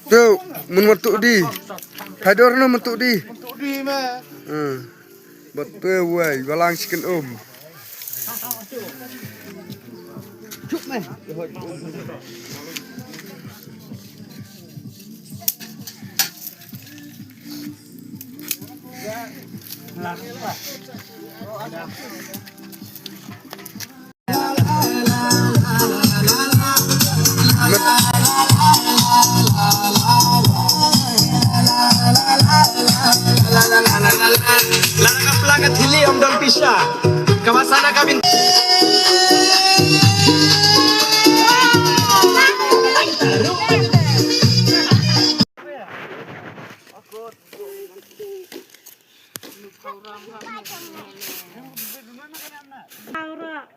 Tuh, menmetuk di. Hadorna mentuk di. Untuk di mah. Betul wai, balang sikan Cuk meh. Langkah pelanggan hili om dol pisah. Kawasan kami. Aura.